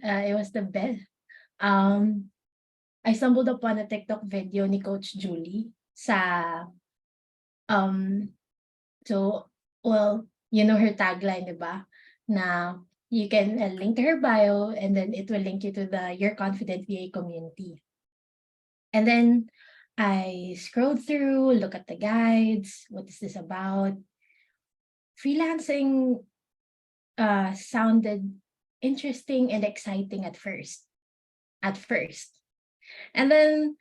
It was the best. I stumbled upon a TikTok video ni Coach Julie sa so well, you know her tagline, di ba? Na you can link to her bio and then it will link you to the Your Confident VA community. And then I scrolled through, look at the guides, what is this about? Freelancing sounded interesting and exciting at first. And then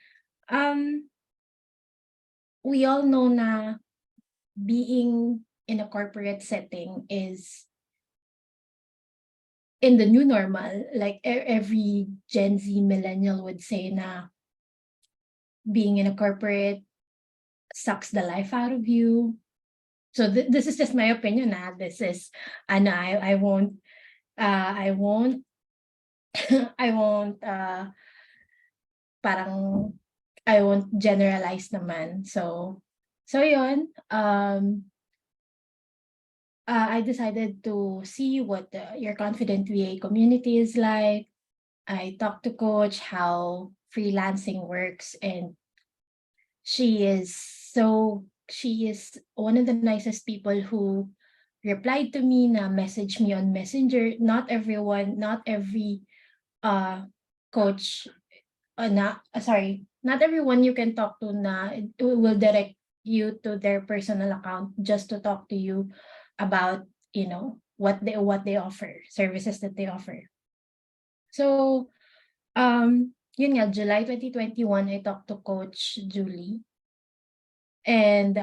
we all know na being in a corporate setting is in the new normal. Like every Gen Z millennial would say na being in a corporate sucks the life out of you. So this is just my opinion. This is, and I won't I won't parang I won't generalize naman. So yun, I decided to see what Your Confident VA community is like. I talked to Coach how freelancing works, and she is one of the nicest people who replied to me, na message me on Messenger. Not every coach, not everyone you can talk to na will direct you to their personal account just to talk to you about, you know, what they offer, services that they offer. So yun nga, July 2021, I talked to Coach Julie. And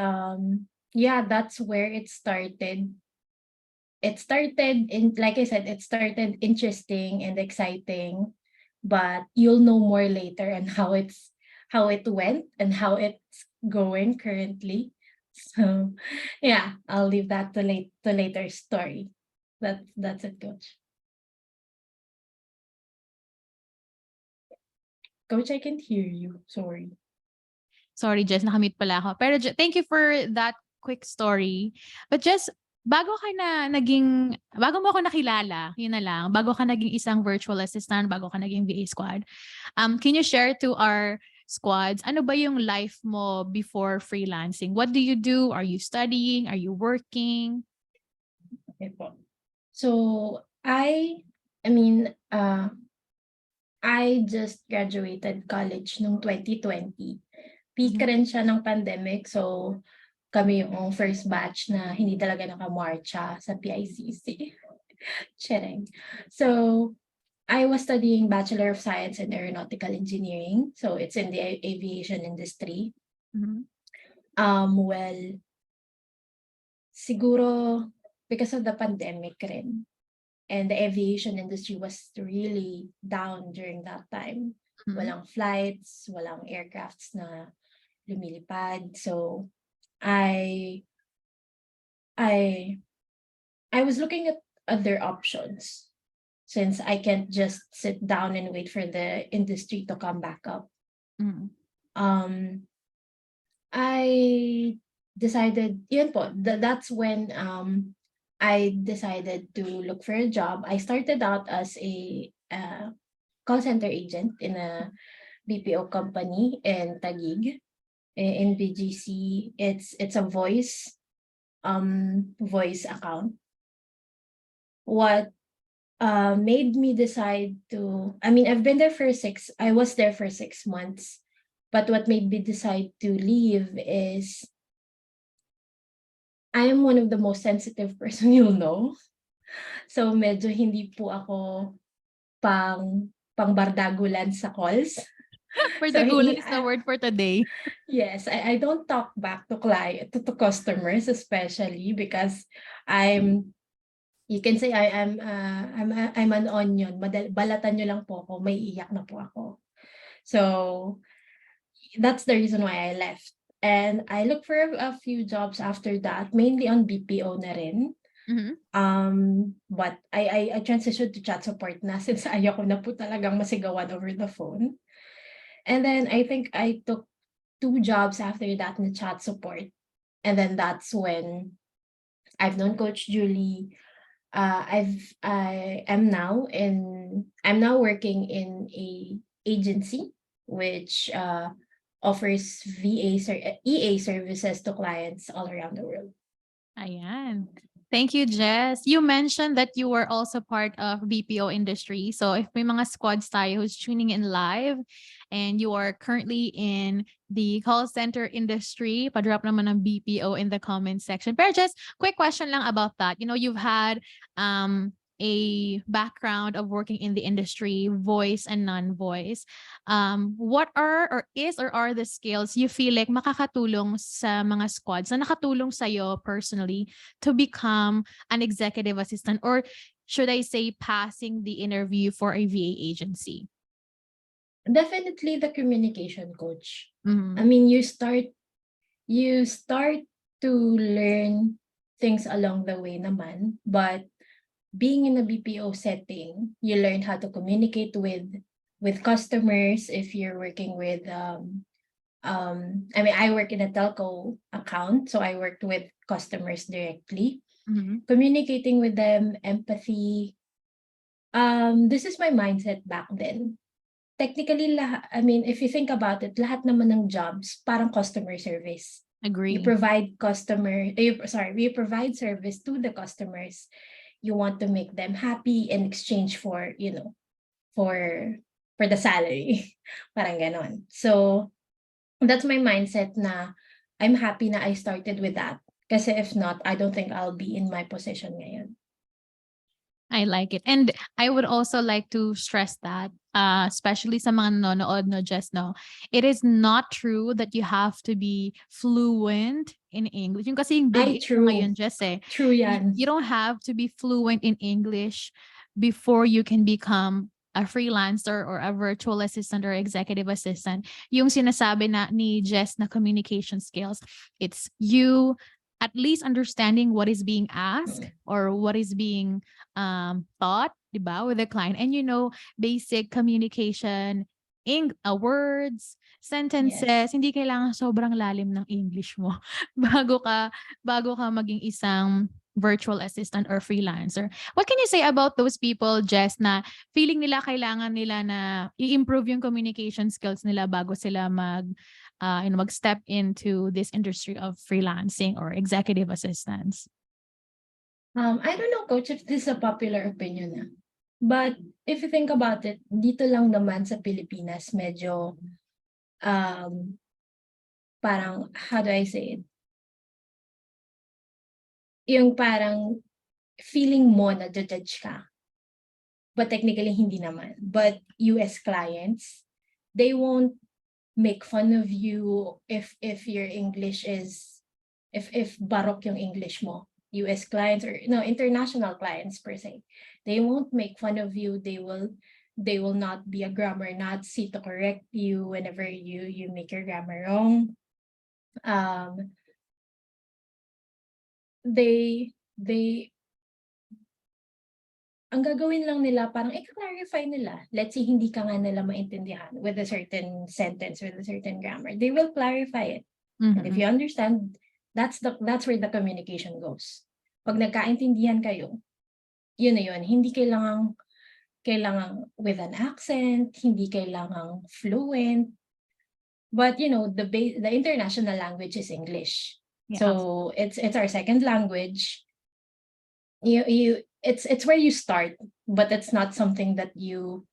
yeah, that's where it started. It started like I said, it started interesting and exciting, but you'll know more later on how it went and how it's going currently. So yeah, I'll leave that to later story. That's it, Coach. Coach, I can't hear you. Sorry. Sorry, Jess, nakamute pala ako. Pero thank you for that quick story. But Jess, bago mo ako nakilala, yun na lang, bago ka naging isang virtual assistant, bago ka naging VA squad, can you share to our squads, ano ba yung life mo before freelancing? What do you do? Are you studying? Are you working? Okay po. So, I mean, I just graduated college noong 2020. Peak rin siya ng pandemic. So, kami yung first batch na hindi talaga nakamarcha sa PICC. Sharing. So, I was studying Bachelor of Science in Aeronautical Engineering. So, it's in the aviation industry. Well, siguro because of the pandemic rin. And the aviation industry was really down during that time. Walang flights, walang aircrafts na lumilipad. So I was looking at other options since I can't just sit down and wait for the industry to come back up. I decided, yun po, that's when I decided to look for a job. I started out as a call center agent in a BPO company in Taguig, in BGC. It's a voice account. What made me decide to, I mean, I was there for 6 months, but what made me decide to leave is I am one of the most sensitive person you'll know. So medyo hindi po ako pangbardagulan sa calls. Bardagulan is the word for today. Yes, I don't talk back to customers, especially because you can say I'm an onion. Balatan nyo lang po ako, may iyak na po ako. So that's the reason why I left. And I looked for a few jobs after that, mainly on BPO na rin. But I transitioned to chat support na since ayoko na po talagang masigawan over the phone. And then I think I took 2 jobs after that in chat support. And then that's when I've known Coach Julie. I am now in I'm now working in a agency which offers EA services to clients all around the world. Ayan. Thank you, Jess. You mentioned that you were also part of BPO industry. So if may mga squads tayo who's tuning in live and you are currently in the call center industry, pa-drop naman ng BPO in the comment section. Pero Jess, quick question lang about that. You know, you've had a background of working in the industry, voice and non-voice. What are the skills you feel like makakatulong sa mga squads na nakatulong sa'yo personally to become an executive assistant, or should I say passing the interview for a VA agency? Definitely the communication coach. Mhm. I mean, you start to learn things along the way naman, but being in a BPO setting, you learn how to communicate with customers. If you're working with I mean, I work in a telco account, so I worked with customers directly. Mhm. Communicating with them, empathy. This is my mindset back then. Technically, I mean, if you think about it, lahat naman ng jobs parang customer service. You Agree. provide you provide service to the customers. You want to make them happy in exchange for, for the salary. Parang ganon. So that's my mindset na I'm happy na I started with that. Kasi if not, I don't think I'll be in my position ngayon. I like it. And I would also like to stress that, especially sa mga nanonood, no, Jess, no, it is not true that you have to be fluent in English. Yung kasi yung big issue True. ngayon, Jess, True yan. you don't have to be fluent in English before you can become a freelancer or a virtual assistant or executive assistant. Yung sinasabi na ni Jess na communication skills, it's you at least understanding what is being asked or what is being thought, diba, with the client, and basic communication, words, sentences. Yes. Hindi kailangan sobrang lalim ng English mo bago ka maging isang virtual assistant or freelancer. What can you say about those people, Jess, na feeling nila kailangan nila na i-improve yung communication skills nila bago sila mag-step into this industry of freelancing or executive assistants? I don't know, Coach, if this is a popular opinion. But if you think about it, dito lang naman sa Pilipinas, medyo parang, how do I say it? Yung parang feeling mo na judge ka. But technically, hindi naman. But US clients, they won't make fun of you if your English is, if barok yung English mo. US clients or international clients per se, they won't make fun of you. They will not be a grammar Nazi to correct you whenever you make your grammar wrong. They ang gagawin lang nila, parang i-clarify nila. Let's say hindi ka nga nila maintindihan with a certain sentence, with a certain grammar. They will clarify it. And if you understand, that's where the communication goes. Pag nagkaintindihan kayo, yun na yun. Hindi kailangang with an accent, hindi kailangang fluent. But the international language is English. Yeah. So it's our second language. It's where you start, but it's not something that you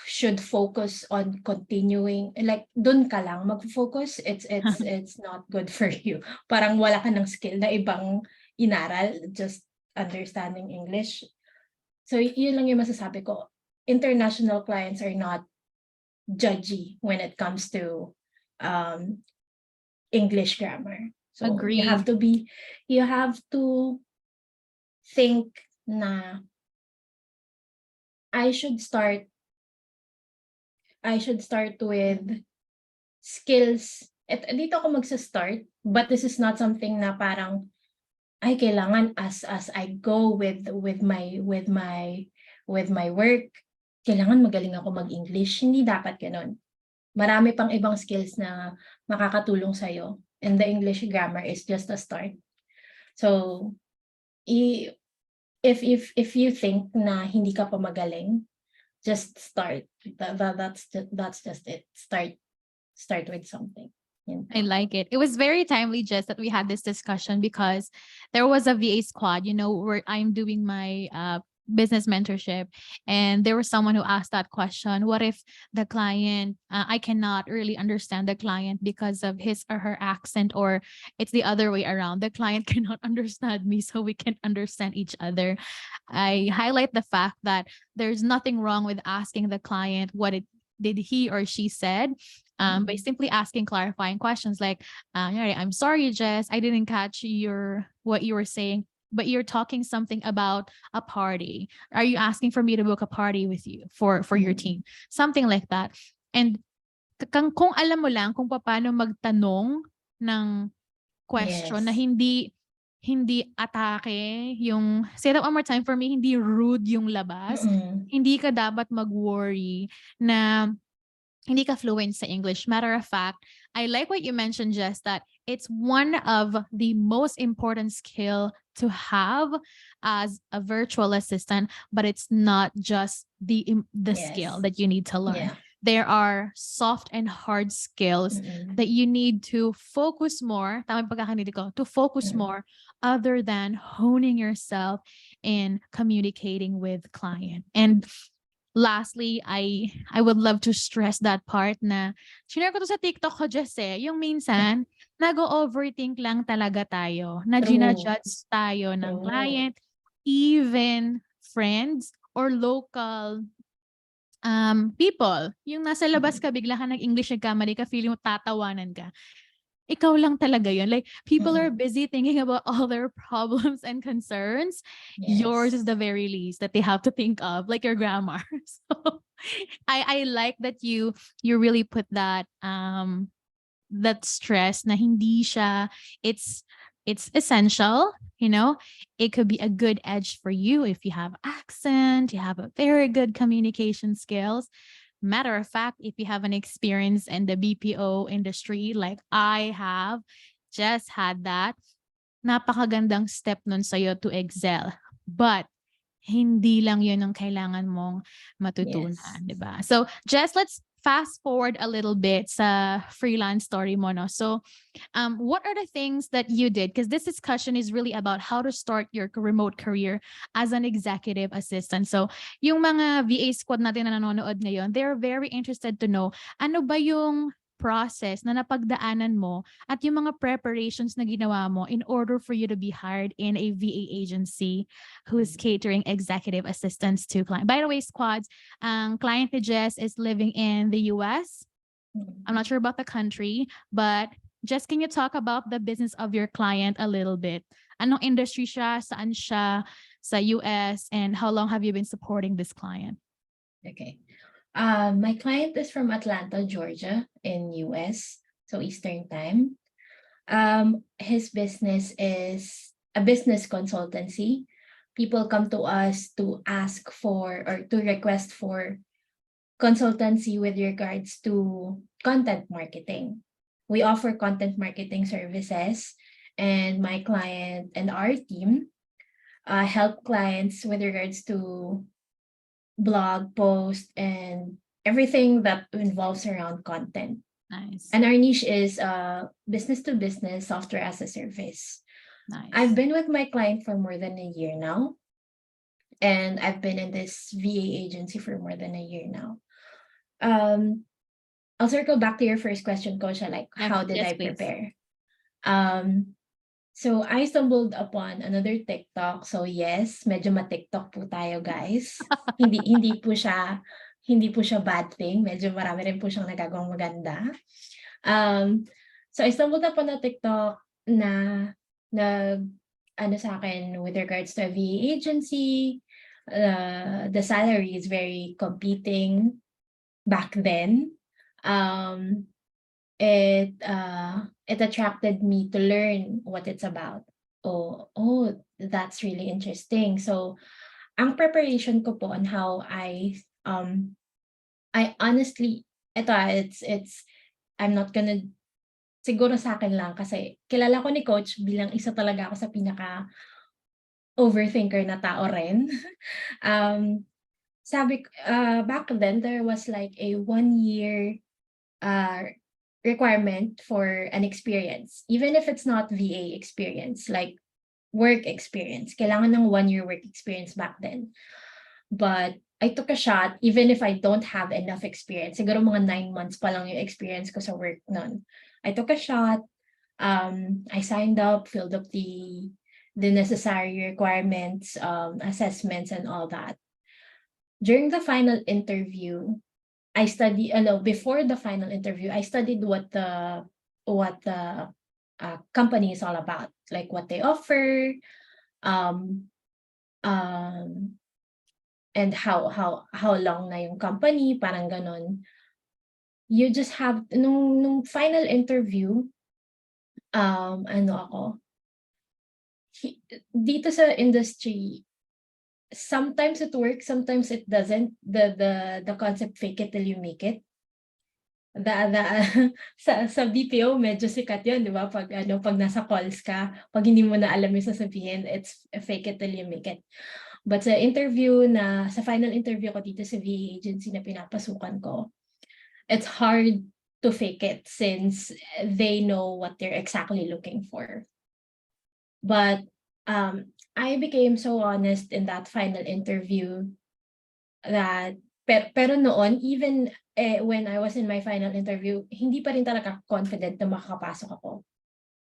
should focus on continuing, like dun ka lang mag-focus. It's not good for you. Parang wala ka ng skill na ibang inaral, just understanding English. So yun lang yung masasabi ko. International clients are not judgy when it comes to English grammar. So Agreed. you have to think na I should start with skills. Dito ako magsa-start, but this is not something na parang ay kailangan as I go with my work, kailangan magaling ako mag-English. Hindi dapat ganoon. Marami pang ibang skills na makakatulong sa'yo, and the English grammar is just a start. So if you think na hindi ka pa magaling, just start. That's just it. Start with something. I like it. It was very timely, Jess, that we had this discussion because there was a VA squad, where I'm doing my business mentorship. And there was someone who asked that question. What if the client, I cannot really understand the client because of his or her accent, or it's the other way around. The client cannot understand me, so we can understand each other. I highlight the fact that there's nothing wrong with asking the client what it did he or she said, by simply asking clarifying questions like, I'm sorry, Jess, I didn't catch what you were saying, but you're talking something about a party. Are you asking for me to book a party with you for your team? Something like that. And kung alam mo lang kung paano magtanong ng question na Yes. hindi atake, yung say that one more time for me, hindi rude yung labas. Hindi ka dapat mag-worry na hindi ka fluent sa English. Matter of fact, I like what you mentioned, Jess, that it's one of the most important skill to have as a virtual assistant, but it's not just the skill that you need to learn. Yeah. There are soft and hard skills that you need to focus more, tama yung pagkakaintindi ko, to focus more other than honing yourself in communicating with client. And lastly, I would love to stress that part na shinare ko to sa TikTok ko, Jess, yung minsan nag-overthink lang talaga tayo, na gina-judge tayo ng client, even friends or local people. Yung nasa labas ka, bigla ka nag-English, nagkamali ka, feeling mo tatawanan ka. Ikaw lang talaga yun. Like, people are busy thinking about all their problems and concerns. Yours is the very least that they have to think of, like your grammar. So I like that you really put that that stress na hindi siya, it's essential, it could be a good edge for you if you have accent, you have a very good communication skills. Matter of fact, if you have an experience in the BPO industry like I have, just had that, napakagandang step nun sa'yo to excel. But hindi lang yun ang kailangan mong matutunan, di ba? So, Jess, let's fast forward a little bit sa freelance story mo, no? So, what are the things that you did? Because this discussion is really about how to start your remote career as an executive assistant. So, yung mga VA squad natin na nanonood ngayon, they're very interested to know, ano ba yung process na napagdaanan mo at yung mga preparations na ginawa mo in order for you to be hired in a VA agency who is catering executive assistants to clients. By the way, squads, client ni Jess is living in the US. I'm not sure about the country, but Jess, can you talk about the business of your client a little bit? Anong industry siya? Saan siya sa US? And how long have you been supporting this client? Okay. My client is from Atlanta, Georgia, in US, so Eastern Time. His business is a business consultancy. People come to us to ask for or to request for consultancy with regards to content marketing. We offer content marketing services, and my client and our team help clients with regards to blog post and everything that involves around content. Nice. And our niche is business to business software as a service. Nice. I've been with my client for more than a year now, and I've been in this VA agency for more than a year now. I'll circle back to your first question, Kosha, like how did I prepare? So I stumbled upon another TikTok. So yes, medyo ma-TikTok po tayo, guys. hindi po siya bad thing. Medyo marami rin po siyang nagagawang maganda. So I stumbled upon a TikTok na sa akin with regards to a VA agency. The salary is very competing back then. It attracted me to learn what it's about. Oh, that's really interesting. So, ang preparation ko po on how I honestly, it's I'm not gonna, siguro sa akin lang kasi kilala ko ni Coach bilang isa talaga ako sa overthinker na tao rin. Back then there was like a 1 year requirement for an experience, even if it's not VA experience, like work experience. Kailangan ng 1 year work experience back then. But I took a shot, even if I don't have enough experience. Siguro mga 9 months pa lang yung experience ko sa work nun. I took a shot. I signed up, filled up the necessary requirements, assessments, and all that. During the final interview, before the final interview, I studied what the company is all about, like what they offer, and how long na yung company, parang ganon. You just have, nung final interview, dito sa industry, sometimes it works, sometimes it doesn't. The concept fake it till you make it. Sa BPO medyo sikat 'yun, 'di ba? Pag nasa calls ka, pag hindi mo na alam yung sasabihin, it's fake it till you make it. But sa final interview ko dito sa VA agency na pinapasukan ko, it's hard to fake it since they know what they're exactly looking for. But I became so honest in that final interview that pero noon, even when I was in my final interview, hindi pa rin talaga confident na makakapasok ako.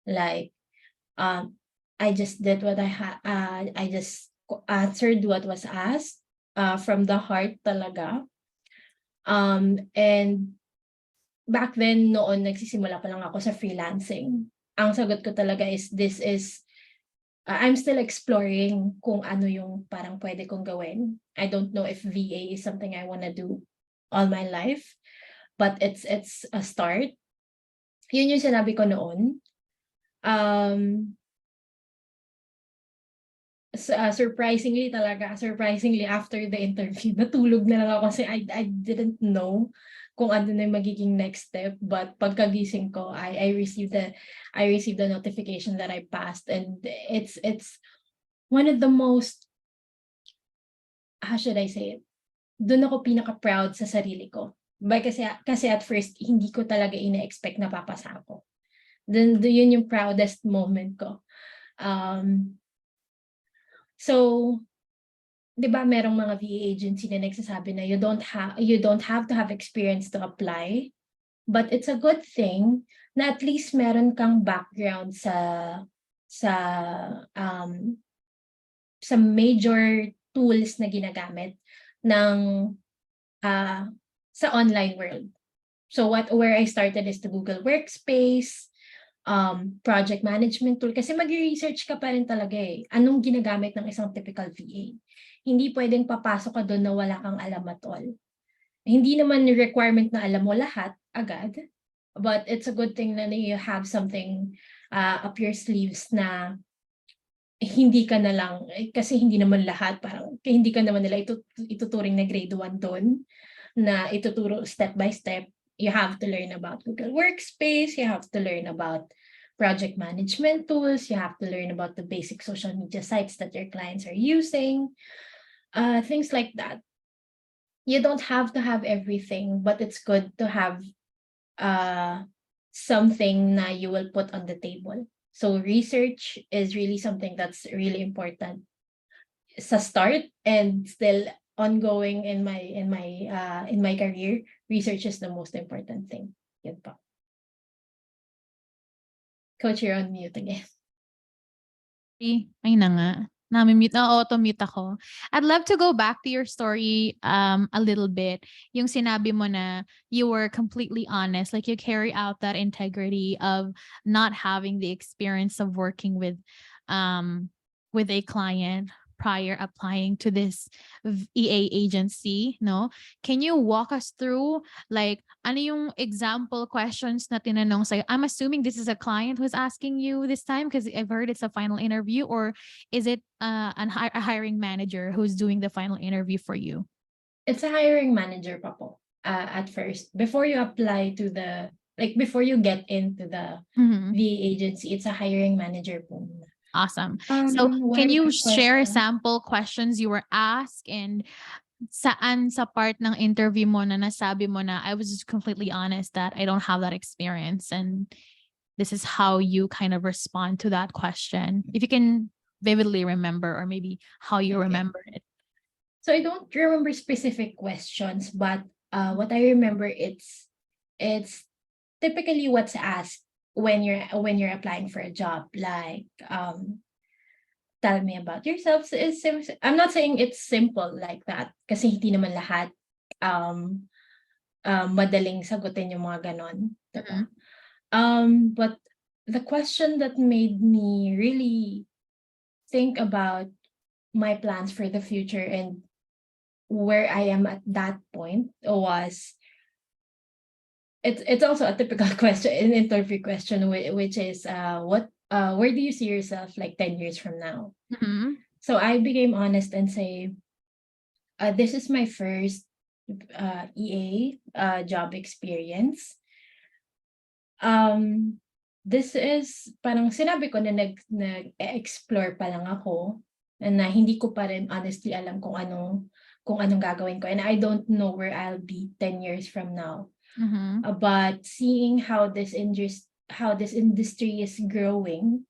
Like, I just did what I just answered what was asked from the heart talaga. And back then, noon, nagsisimula pa lang ako sa freelancing. Ang sagot ko talaga is, I'm still exploring kung ano yung parang pwede kong gawin. I don't know if VA is something I want to do all my life, but it's a start. Yun yung sinabi ko noon. Surprisingly after the interview, natulog na lang ako kasi I didn't know kung ano na yung magiging next step. But pagkagising ko, I received the notification that I passed, and it's one of the most, how should I say it? Doon ako pinaka-proud sa sarili ko. Kasi at first, hindi ko talaga ina-expect na papasa ako. Then yun yung proudest moment ko. So, 'di ba merong mga VA agency na nagsasabi na you don't have to have experience to apply, but it's a good thing na at least meron kang background sa major tools na ginagamit ng sa online world. So where I started is the Google Workspace, project management tool, kasi mag-research ka pa rin talaga anong ginagamit ng isang typical VA. Hindi pwedeng papasok ka doon na wala kang alam at all. Hindi naman requirement na alam mo lahat agad, but it's a good thing na you have something up your sleeves na hindi ka na lang, kasi hindi naman lahat, parang hindi ka naman nila ituturing na grade 1 doon, na ituturo step by step. You have to learn about Google Workspace, you have to learn about project management tools, you have to learn about the basic social media sites that your clients are using, things like that. You don't have to have everything, but it's good to have something na you will put on the table. So research is really something that's really important sa start, and still ongoing in my career. Research is the most important thing. Yun pa. Coach, you're on mute again. Ay na nga. Auto-mute ako. I'd love to go back to your story a little bit. Yung sinabi mo na you were completely honest, like you carry out that integrity of not having the experience of working with a client prior applying to this EA agency, no? Can you walk us through, like, ano yung example questions na tinanong sa'yo? I'm assuming this is a client who's asking you this time because I've heard it's a final interview, or is it a hiring manager who's doing the final interview for you? It's a hiring manager pa po, at first. Before you apply to before you get into the VA agency, it's a hiring manager po. Awesome. So What can are you the share questions? sample questions you were asked, and saan sa part ng interview mo na nasabi mo na I was just completely honest that I don't have that experience, and this is how you kind of respond to that question? If you can vividly remember, or maybe how you Okay. remember it. So I don't remember specific questions, but what I remember, it's typically what's asked when you're applying for a job, like tell me about yourself. So I'm not saying it's simple like that, kasi hindi naman lahat madaling sagutin yung mga ganon, diba? But the question that made me really think about my plans for the future and where I am at that point was, it's also a typical question, an interview question, which is where do you see yourself like 10 years from now? So I became honest and say, this is my first EA job experience. This is parang sinabi ko na nag-explore pa lang ako, na hindi ko pa rin honestly alam kung anong gagawin ko, and I don't know where I'll be 10 years from now. But seeing how this industry is growing,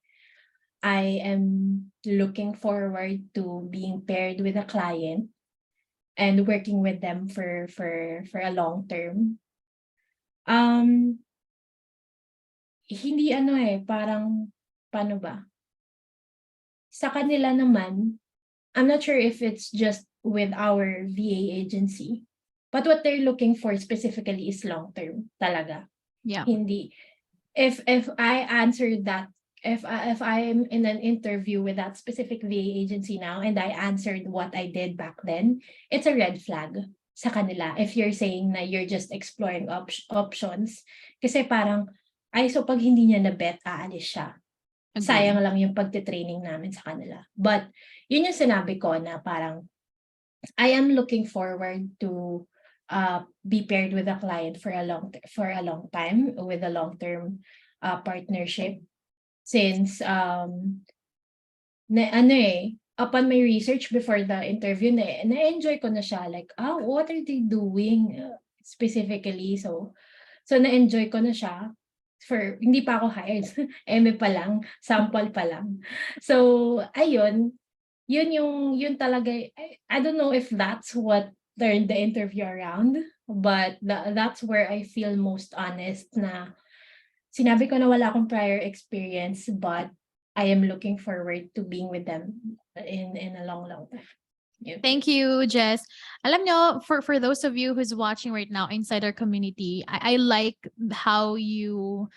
I am looking forward to being paired with a client and working with them for a long term. Hindi parang paano ba? Sa kanila naman, I'm not sure if it's just with our VA agency, but what they're looking for specifically is long term talaga. Yeah. Hindi, if I answered that, if I'm in an interview with that specific VA agency now and I answered what I did back then, it's a red flag sa kanila if you're saying na you're just exploring options. Kasi parang, so pag hindi niya na-bet, aalis siya. Sayang lang yung pagte-training namin sa kanila. But yun yung sinabi ko na parang I am looking forward to be paired with a client for a long time, with a long-term partnership, since upon my research before the interview, na-enjoy ko na siya, like, what are they doing specifically? So na-enjoy ko na siya. Hindi pa ako hired, eme pa lang, sample pa lang. So ayun, yun talaga, I don't know if that's what turned the interview around, but that's where I feel most honest, na sinabi ko na wala akong prior experience, but I am looking forward to being with them in a long time. Yeah. Thank you, Jess. Alam nyo, for those of you who's watching right now inside our community, I like how you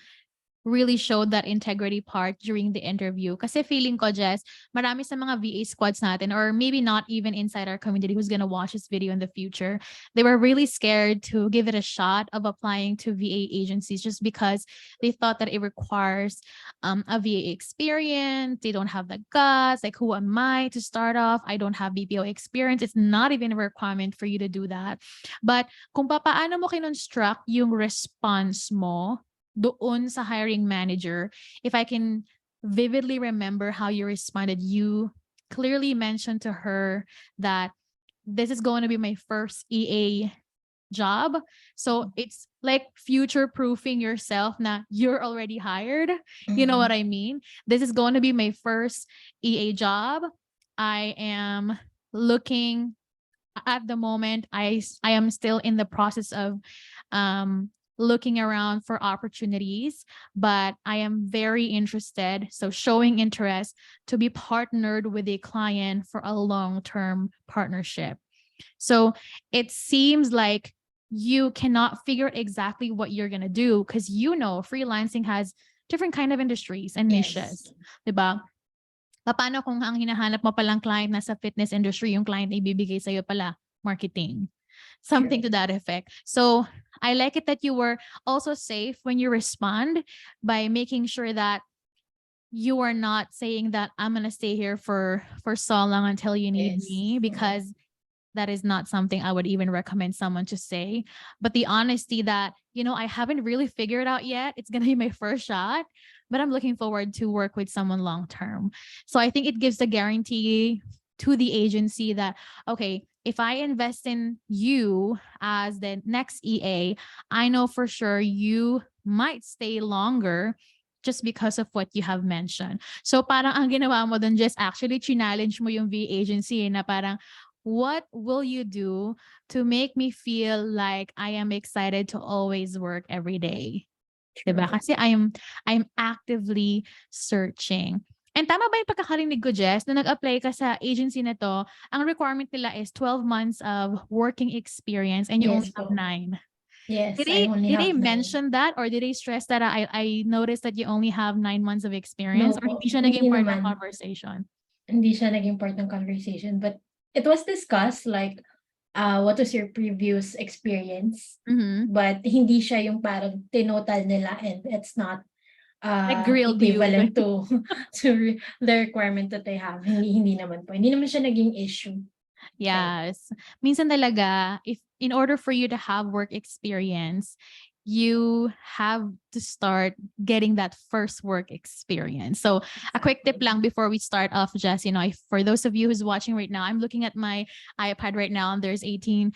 really showed that integrity part during the interview. Kasi feeling ko, Jess, marami sa mga VA squads natin, or maybe not even inside our community, who's gonna watch this video in the future, they were really scared to give it a shot of applying to VA agencies just because they thought that it requires a VA experience. They don't have the guts. Like, who am I to start off? I don't have BPO experience. It's not even a requirement for you to do that. But kung paano mo kinonstruct yung response mo doon sa hiring manager, if I can vividly remember how you responded, you clearly mentioned to her that this is going to be my first EA job. So it's like future proofing yourself na you're already hired. You know what I mean? This is going to be my first EA job. I am looking at the moment, I am still in the process of looking around for opportunities, but I am very interested. So showing interest to be partnered with a client for a long-term partnership. So it seems like you cannot figure out exactly what you're going to do, because freelancing has different kind of industries and niches. Diba? Paano kung ang hinahanap mo palang client nasa fitness industry, yung client na ibibigay sa'yo pala marketing? Something to that effect. So I like it that you were also safe when you respond, by making sure that you are not saying that I'm going to stay here for so long until you need me, because that is not something I would even recommend someone to say. But the honesty that, I haven't really figured out yet. It's going to be my first shot, but I'm looking forward to work with someone long term. So I think it gives the guarantee to the agency that, okay, if I invest in you as the next EA, I know for sure you might stay longer just because of what you have mentioned. So parang ang ginawa mo dun, just actually challenge mo yung VA agency na parang, what will you do to make me feel like I am excited to always work every day? Diba? True. Kasi I'm actively searching. And tama ba yung pagkakarinig ko, Jess, na nag-apply ka sa agency na to, ang requirement nila is 12 months of working experience and you Yes only have po. 9. Yes, Did I only they have 9. mention that, or did they stress that I noticed that you only have 9 months of experience, No or po, hindi siya naging hindi part ng naman. conversation? Hindi siya naging part ng conversation, but it was discussed like, what was your previous experience? Mhm. But hindi siya yung parang tinotal nila, and it's not Like grilled you. equivalent to the requirement that they have. Hindi naman po. Hindi naman siya naging issue. Yes. Minsan talaga, if in order for you to have work experience, you have to start getting that first work experience. So a quick tip lang before we start off, Jess, for those of you who's watching right now, I'm looking at my iPad right now and there's 18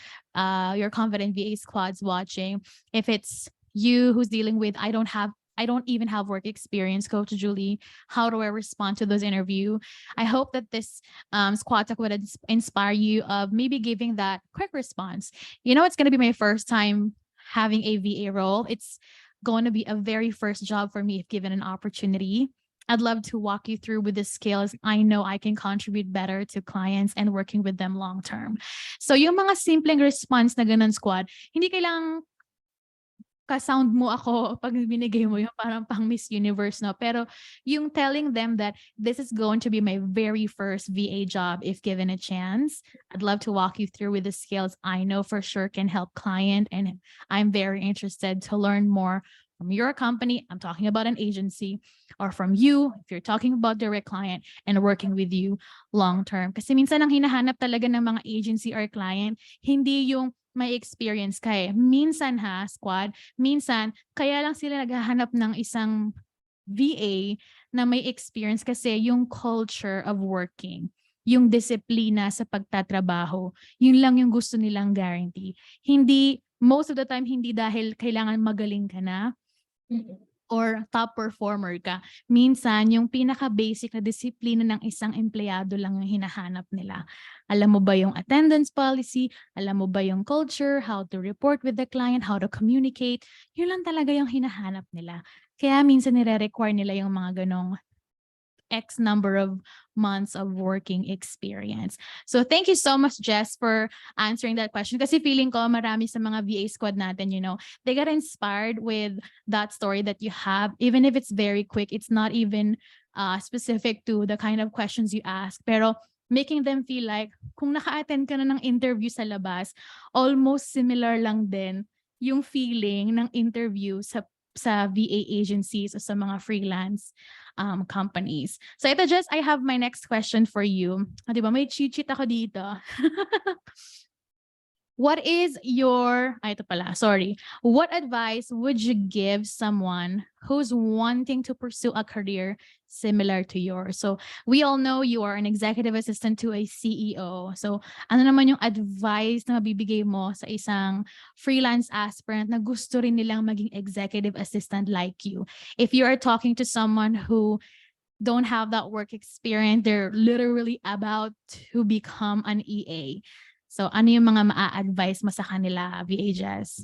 your confident VA squads watching. If it's you who's dealing with, I don't even have work experience, Coach Julie, how do I respond to those interview? I hope that this squad talk would inspire you of maybe giving that quick response. It's going to be my first time having a VA role. It's going to be a very first job for me if given an opportunity. I'd love to walk you through with the skills I know I can contribute better to clients and working with them long term. So yung mga simpleng response na ganun, squad, hindi kailangang ka-sound mo ako pag binigay mo yung parang pang Miss Universe, no? Pero yung telling them that this is going to be my very first VA job if given a chance. I'd love to walk you through with the skills I know for sure can help client, and I'm very interested to learn more from your company. I'm talking about an agency, or from you if you're talking about direct client and working with you long term. Kasi minsan ang hinahanap talaga ng mga agency or client, hindi yung may experience ka eh. Minsan squad, minsan kaya lang sila naghahanap ng isang VA na may experience kasi yung culture of working, yung disiplina sa pagtatrabaho, yun lang yung gusto nilang guarantee. Hindi, most of the time, hindi dahil kailangan magaling ka na or top performer ka. Minsan, yung pinaka-basic na disiplina ng isang empleyado lang yung hinahanap nila. Alam mo ba yung attendance policy? Alam mo ba yung culture? How to report with the client? How to communicate? Yun lang talaga yung hinahanap nila. Kaya minsan nire-require nila yung mga ganong X number of months of working experience. So thank you so much, Jess, for answering that question. Kasi feeling ko marami sa mga VA squad natin, they got inspired with that story that you have. Even if it's very quick, it's not even specific to the kind of questions you ask. Pero making them feel like kung naka-attend ka na ng interview sa labas, almost similar lang din yung feeling ng interview sa VA agencies o sa mga freelance companies. So ito, Jess, I have my next question for you. Di ba, may cheat sheet ako dito. What advice would you give someone who's wanting to pursue a career similar to yours? So we all know you are an executive assistant to a CEO. So ano naman yung advice na mabibigay mo sa isang freelance aspirant na gusto rin nilang maging executive assistant like you? If you are talking to someone who don't have that work experience, they're literally about to become an EA. So ano yung mga maa-advise mo sa kanila, VA Jess?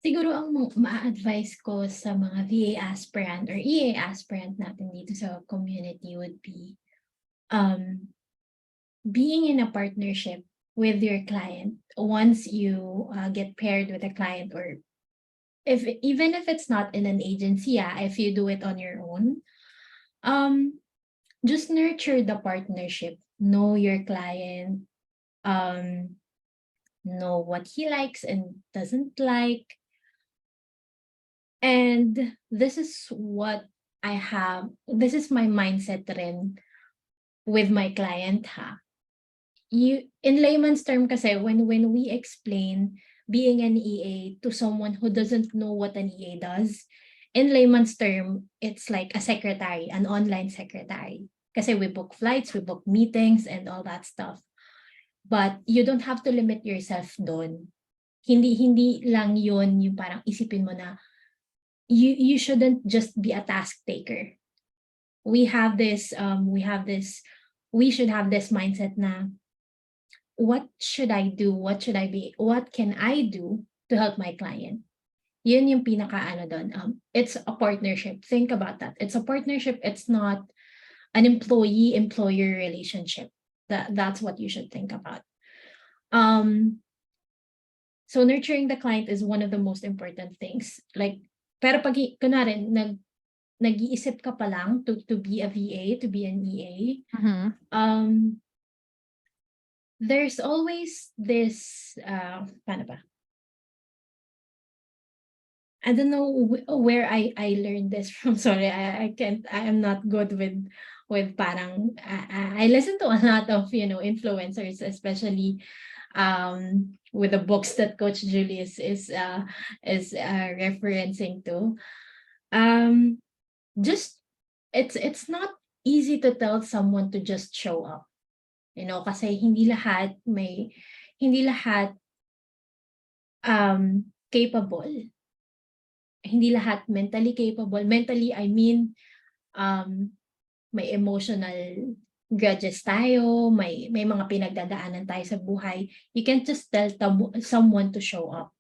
Siguro ang ma-advise ko sa mga VA aspirant or EA aspirant natin dito sa community would be being in a partnership with your client once you get paired with a client, or even if it's not in an agency, if you do it on your own, just nurture the partnership, know your client, know what he likes and doesn't like. And this is what this is my mindset rin with my client in layman's term kasi when we explain being an EA to someone who doesn't know what an EA does, in layman's term, it's like a secretary, an online secretary. Kasi we book flights, we book meetings, and all that stuff. But you don't have to limit yourself doon. Hindi lang yun yung parang isipin mo na you shouldn't just be a task taker. We should have this mindset na what should I do? What can I do to help my client? Yun yung pinaka doon. It's a partnership. Think about that. It's a partnership. It's not an employee-employer relationship. That's what you should think about. So nurturing the client is one of the most important things. Like, pero pag kunwari nag-iisip ka pa lang to be a VA, to be an EA, there's always this paano ba? I don't know where I learned this from. Sorry, I am not good with parang I listen to a lot of influencers, especially with the books that Coach Julius is referencing to. Just it's not easy to tell someone to just show up. Kasi hindi lahat capable. Hindi lahat mentally capable. Mentally, I mean, may emotional grudges tayo, may mga pinagdadaanan tayo sa buhay. You can't just tell someone to show up.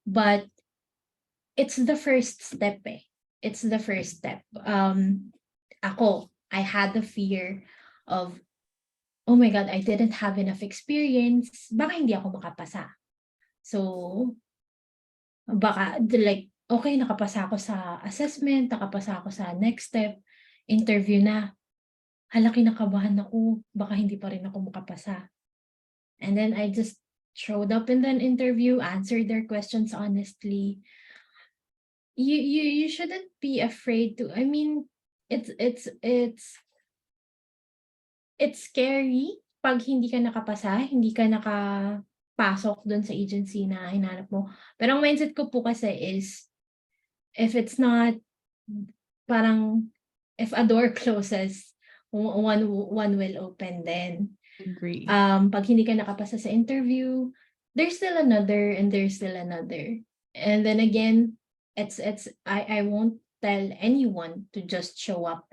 But it's the first step eh. It's the first step. I had the fear of, oh my God, I didn't have enough experience. Baka hindi ako makapasa. So, baka like, okay, nakapasa ako sa assessment, nakapasa ako sa next step, interview na. Halaki nakabahan ako, baka hindi pa rin ako makapasa. And then I just showed up in the interview, answered their questions honestly. You shouldn't be afraid to. I mean, it's scary pag hindi ka nakapasa, hindi ka nakapasok doon sa agency na hinanap mo. Pero ang mindset ko po kasi is, if it's not, parang, if a door closes, one will open then. Agree. Pag hindi ka nakapasa sa interview, there's still another, and there's still another. And then again, I won't tell anyone to just show up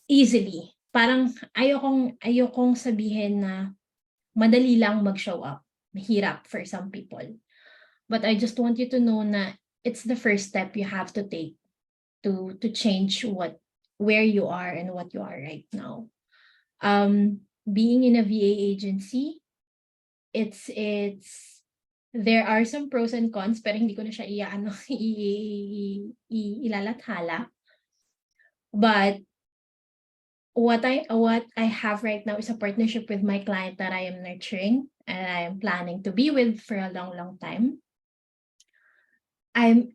easily. Parang ayokong sabihin na madali lang mag-show up. Mahirap for some people. But I just want you to know na it's the first step you have to take to change where you are and what you are right now. Being in a VA agency, there are some pros and cons, pero hindi ko na siya ilalathala. But what I have right now is a partnership with my client that I am nurturing and I am planning to be with for a long, long time. I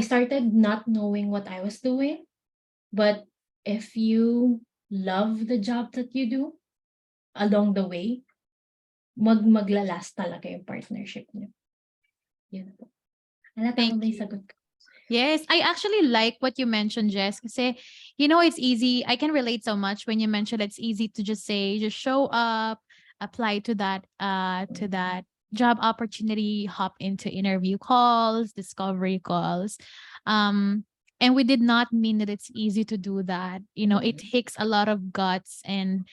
started not knowing what I was doing, but if you love the job that you do along the way, maglalast talaga yung partnership niyo. Yun po. Thank you. Yes, I actually like what you mentioned, Jess, kasi, it's easy. I can relate so much when you mentioned it's easy to just say, just show up, apply to that job opportunity, hop into interview calls, discovery calls. And we did not mean that it's easy to do that. It takes a lot of guts and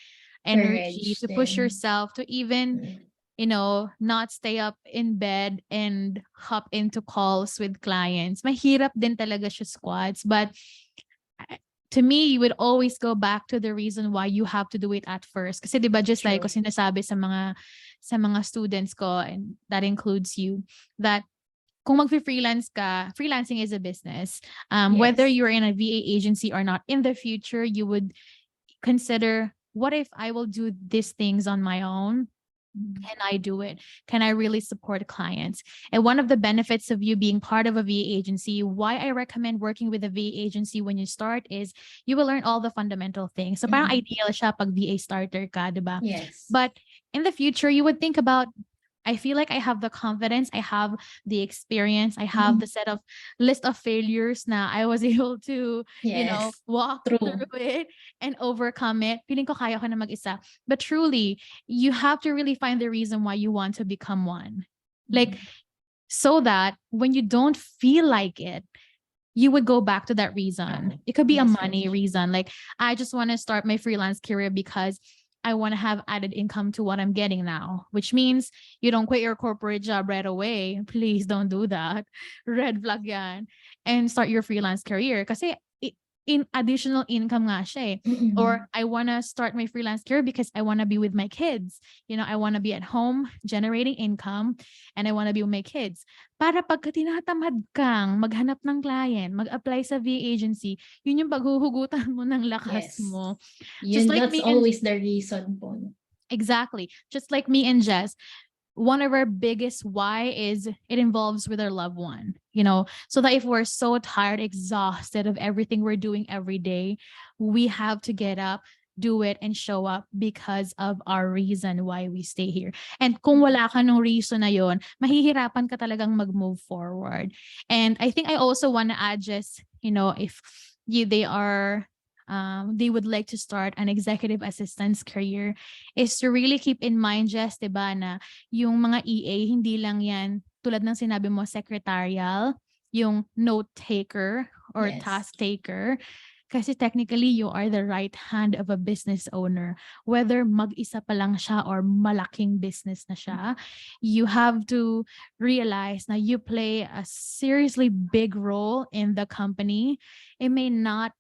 energy to push yourself to even not stay up in bed and hop into calls with clients. Mahirap din talaga siya, squads. But to me, you would always go back to the reason why you have to do it at first. Kasi diba, just like ko sinasabi sa mga students ko, and that includes you, that kung mag-freelance ka, freelancing is a business. Whether you're in a VA agency or not, in the future, you would consider, what if I will do these things on my own? Can I do it? Can I really support clients? And one of the benefits of you being part of a VA agency, why I recommend working with a VA agency when you start, is you will learn all the fundamental things. So parang ideal siya pag VA starter ka, diba? Yes. But in the future, you would think about, I feel like I have the confidence, I have the experience, I have the set of list of failures na I was able to, Yes, walk true. through it and overcome it. Feeling ko kaya ko na mag-isa. But truly, you have to really find the reason why you want to become one. Like, so that when you don't feel like it, you would go back to that reason. It could be a Yes, money reason. Like, I just want to start my freelance career because I want to have added income to what I'm getting now, which means you don't quit your corporate job right away. Please don't do that. Red flag yan. And start your freelance career. Kasi in additional income nga siya eh. Or I want to start my freelance career because I want to be with my kids. I want to be at home generating income and I want to be with my kids. Para pagka tinatamad kang maghanap ng client, mag-apply sa VA agency, yun yung paghuhugutan mo ng lakas Yes. mo. Just like That's me and always the reason po. exactly. Just like me and Jess, one of our biggest why is it involves with our loved one, so that if we're so tired, exhausted of everything we're doing every day, we have to get up, do it, and show up because of our reason why we stay here. And kung wala ka nung reason na yon, mahihirapan ka talagang mag-move forward. And I think I also want to add just, if they would like to start an executive assistant's career, is to really keep in mind, Jess, diba, na yung mga EA, hindi lang yan, tulad ng sinabi mo, secretarial, yung note taker or task taker. Kasi technically, you are the right hand of a business owner. Whether mag-isa pa lang siya or malaking business na siya, you have to realize na you play a seriously big role in the company. It may not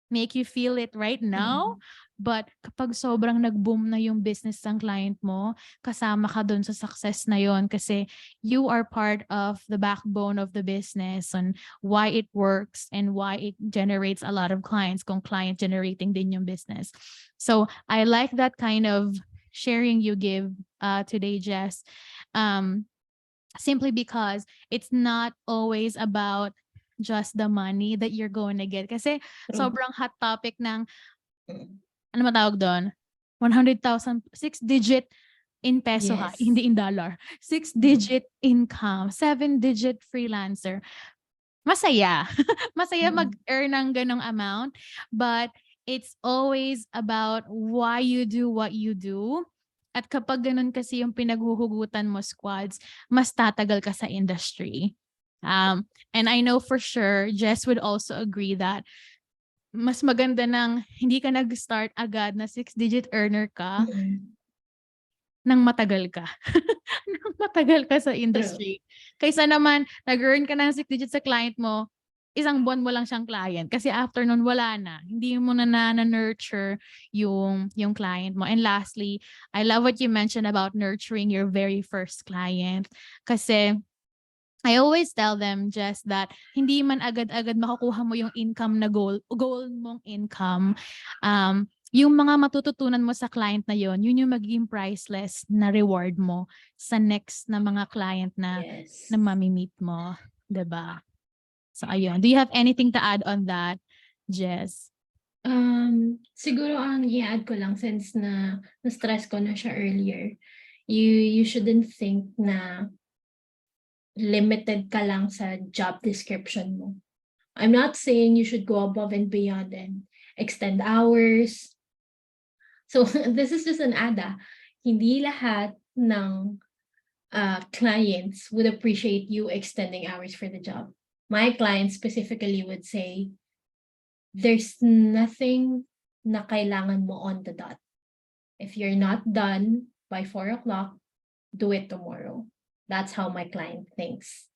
make you feel it right now, but kapag sobrang nag-boom na yung business ng client mo, kasama ka dun sa success na yon kasi you are part of the backbone of the business and why it works and why it generates a lot of clients kung client generating din yung business. So I like that kind of sharing you give today, Jess, simply because it's not always about just the money that you're going to get. Kasi sobrang hot topic ng, ano matawag doon? 100,000, 6-digit in peso ha, hindi in dollar. 6-digit income, 7-digit freelancer. Masaya. Masaya mag-earn ng ganong amount. But it's always about why you do what you do. At kapag ganun kasi yung pinaghuhugutan mo, squads, mas tatagal ka sa industry. And I know for sure, Jess would also agree that mas maganda nang hindi ka nag-start agad na 6-digit earner ka nang matagal ka. Nang matagal ka sa industry. Kaysa naman, nag-earn ka ng 6 digits sa client mo, isang buwan mo lang siyang client. Kasi after nun, wala na. Hindi mo na nurture yung client mo. And lastly, I love what you mentioned about nurturing your very first client. Kasi I always tell them just that hindi man agad-agad makukuha mo yung income na goal mong income. Yung mga matututunan mo sa client na yun yung magiging priceless na reward mo sa next na mga client na mamimit mo, 'di ba? So ayun, do you have anything to add on that, Jess? Siguro ang i-add ko lang since na-stress ko na siya earlier, you shouldn't think na limited ka lang sa job description mo. I'm not saying you should go above and beyond and extend hours. So this is just an ada. Hindi lahat ng clients would appreciate you extending hours for the job. My clients specifically would say, there's nothing na kailangan mo on the dot. If you're not done by 4 o'clock, do it tomorrow. That's how my client thinks.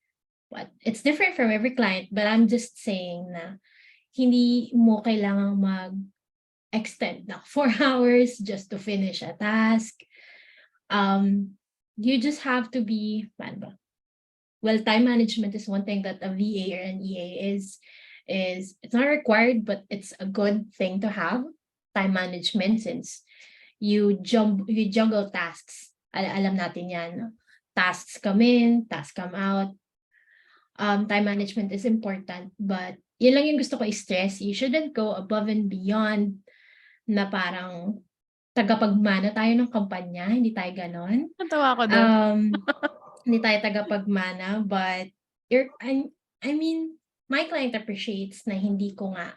But it's different from every client, but I'm just saying na hindi mo kailangang mag-extend na 4 hours just to finish a task. You just have to be, well, time management is one thing that a VA or an EA is it's not required, but it's a good thing to have, time management, since you juggle tasks. Alam natin yan. Tasks come in, tasks come out. Time management is important, but yun lang yung gusto ko i-stress. You shouldn't go above and beyond na parang tagapagmana tayo ng kampanya, hindi tayo ganon. Natawa ako doon. Hindi tayo tagapagmana, but I mean, my client appreciates na hindi ko nga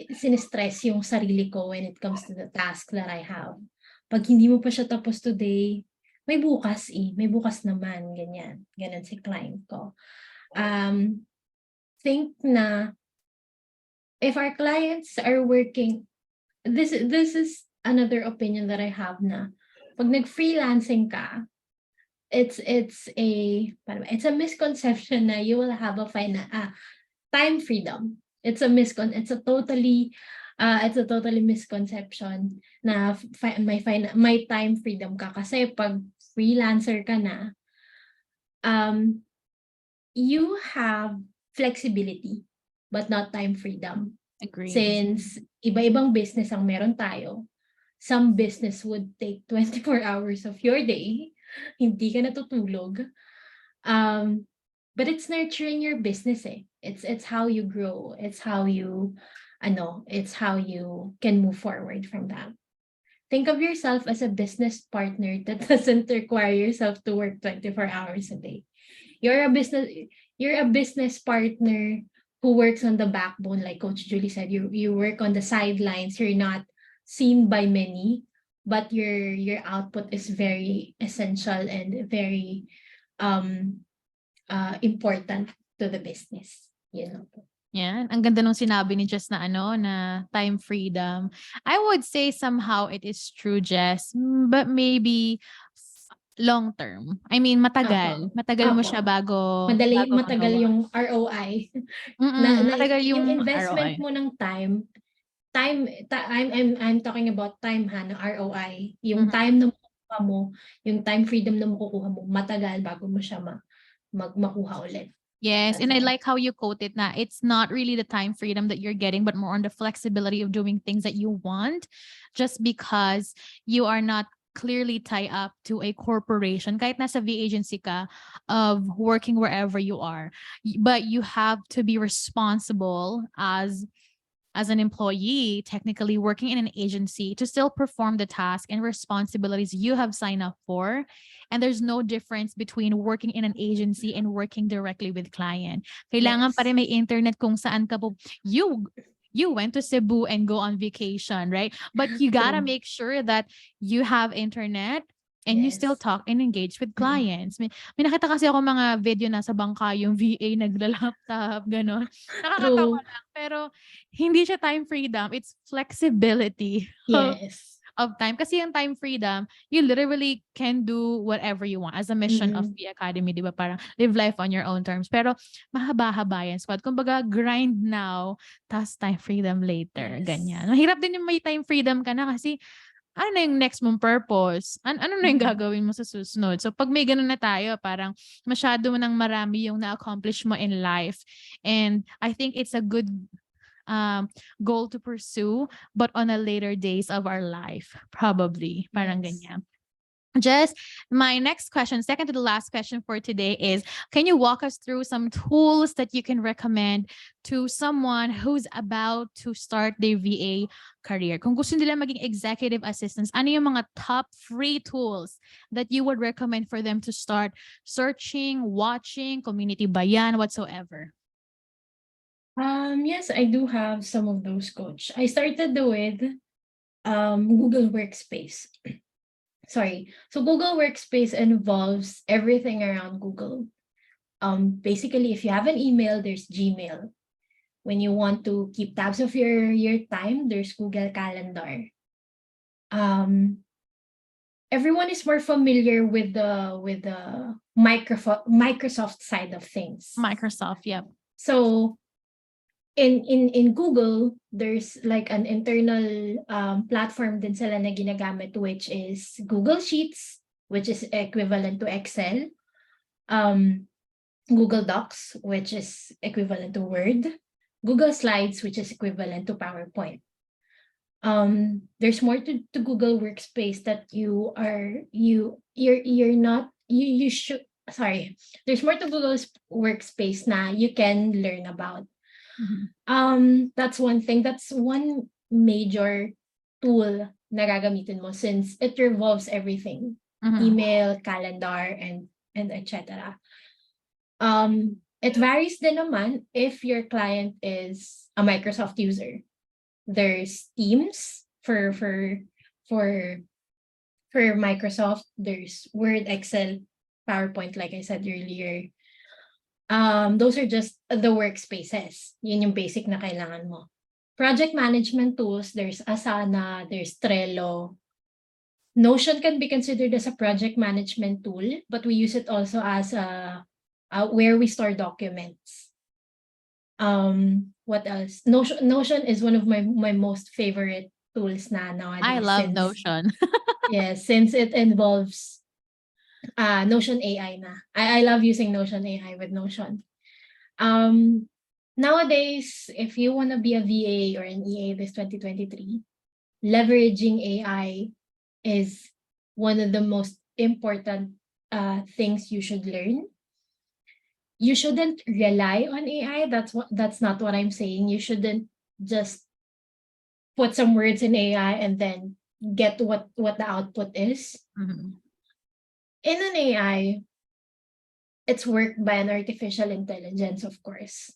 sinistress yung sarili ko when it comes to the task that I have. Pag hindi mo pa siya tapos today, may bukas may bukas naman, ganyan. Ganon si client ko. Think na if our clients are working, this is another opinion that I have na pag nag-freelancing ka, it's a misconception na you will have a time freedom. It's a totally misconception na may time freedom ka kasi pag freelancer ka na, you have flexibility but not time freedom. Agree. Since iba-ibang business ang meron tayo, some business would take 24 hours of your day, hindi ka natutulog. But it's nurturing your business eh. It's how you grow. It's how you can move forward from that. Think of yourself as a business partner that doesn't require yourself to work 24 hours a day. You're a business partner who works on the backbone, like Coach Julie said. You work on the sidelines. You're not seen by many, but your output is very essential and very important to the business, you know. Yan, ang ganda nung sinabi ni Jess na na time freedom. I would say somehow it is true, Jess, but maybe long term. I mean, matagal. Matagal mo siya bago matagal magawa. yung ROI. Matagal yung investment ROI. mo ng time, I'm talking about time ng ROI. Yung time na makukuha mo, yung time freedom na makukuha mo, matagal bago mo siya makuha ulit. Yes, That's and I all. like how you quote it na it's not really the time freedom that you're getting, but more on the flexibility of doing things that you want, just because you are not clearly tied up to a corporation, kahit nasa V agency ka, of working wherever you are. But you have to be responsible as an employee, technically working in an agency, to still perform the task and responsibilities you have signed up for. And there's no difference between working in an agency and working directly with client. Kailangan pa rin may internet kung saan ka po. You went to Cebu and go on vacation, right? But you gotta make sure that you have internet and you still talk and engage with clients. May nakita kasi ako mga video nasa bangka yung VA nagla-laptop, gano'n. Nakakatawa lang. Pero hindi siya time freedom. It's flexibility of time. Kasi yung time freedom, you literally can do whatever you want as a mission of the academy, di ba? Parang live life on your own terms. Pero mahaba-haba yan, squad. Kumbaga, grind now, tas time freedom later. Ganyan. Mahirap din yung may time freedom ka na kasi ano na yung next mong purpose? Ano na yung gagawin mo sa susunod? So pag may ganun na tayo, parang masyado nang marami yung na-accomplish mo in life. And I think it's a good goal to pursue, but on a later days of our life, probably. Parang ganyan. Jess, my next question, second to the last question for today is, can you walk us through some tools that you can recommend to someone who's about to start their VA career? Kung gusto nila maging executive assistants, ano yung mga top free tools that you would recommend for them to start searching, watching, community ba yan, whatsoever? Yes, I do have some of those, Coach. I started with Google Workspace. So Google Workspace involves everything around Google. Basically, if you have an email, there's Gmail. When you want to keep tabs of your time, there's Google Calendar. Everyone is more familiar with the Microsoft side of things. Microsoft, yep. So in Google, there's like an internal platform din sila na ginagamit, which is Google Sheets, which is equivalent to Excel, Google Docs, which is equivalent to Word, Google Slides, which is equivalent to PowerPoint. There's more to Google Workspace that there's more to Google Workspace na you can learn about. That's one thing. That's one major tool na gagamitin mo since it revolves everything. Email, calendar, and etc. It varies din naman if your client is a Microsoft user. There's Teams for Microsoft. There's Word, Excel, PowerPoint, like I said earlier. Those are just the workspaces. Yun yung basic na kailangan mo. Project management tools, there's Asana, there's Trello. Notion can be considered as a project management tool, but we use it also as where we store documents. What else? Notion is one of my most favorite tools nowadays. I love Notion. Yes, since it involves Notion AI na. I love using Notion AI with Notion. Nowadays, if you want to be a VA or an EA this 2023, leveraging AI is one of the most important things you should learn. You shouldn't rely on AI. That's not what I'm saying. You shouldn't just put some words in AI and then get what the output is. In an AI, it's worked by an artificial intelligence, of course.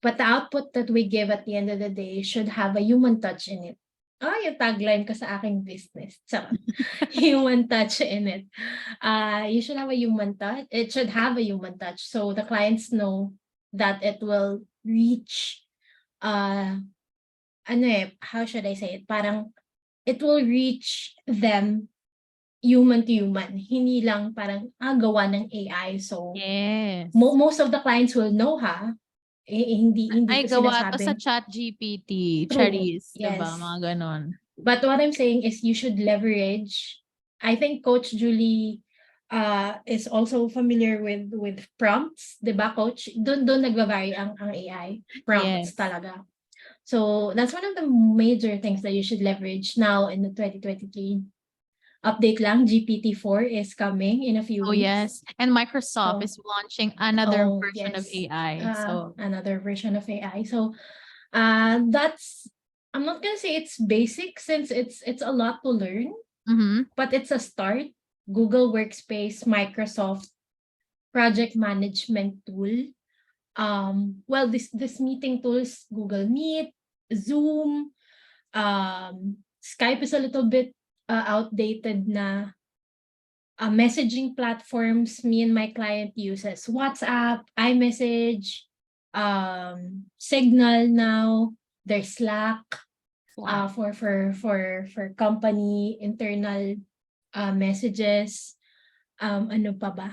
But the output that we give at the end of the day should have a human touch in it. Yung tagline ko sa aking business. Human touch in it. You should have a human touch. It should have a human touch. So the clients know that it will reach, how should I say it? Parang, it will reach them human to human. Hindi lang parang, gawa ng AI. So, yes. Most of the clients will know, hindi ay ko gawa to sa sinasabing ChatGPT, true. Charis, Yes. diba? Mga ganon. But what I'm saying is you should leverage. I think Coach Julie is also familiar with prompts, diba, Coach? Doon nagva-vary ang AI. Prompts Yes. talaga. So that's one of the major things that you should leverage now in the 2023. Update lang, GPT-4 is coming in a few weeks. Yes. And Microsoft is launching another version of AI. Another version of AI. So that's, I'm not gonna say it's basic since it's a lot to learn, but it's a start. Google Workspace, Microsoft project management tool. Well, this meeting tools, Google Meet, Zoom, Skype is a little bit outdated na. Messaging platforms, me and my client uses WhatsApp, iMessage, Signal now, there's Slack. For company internal messages. Ano pa ba?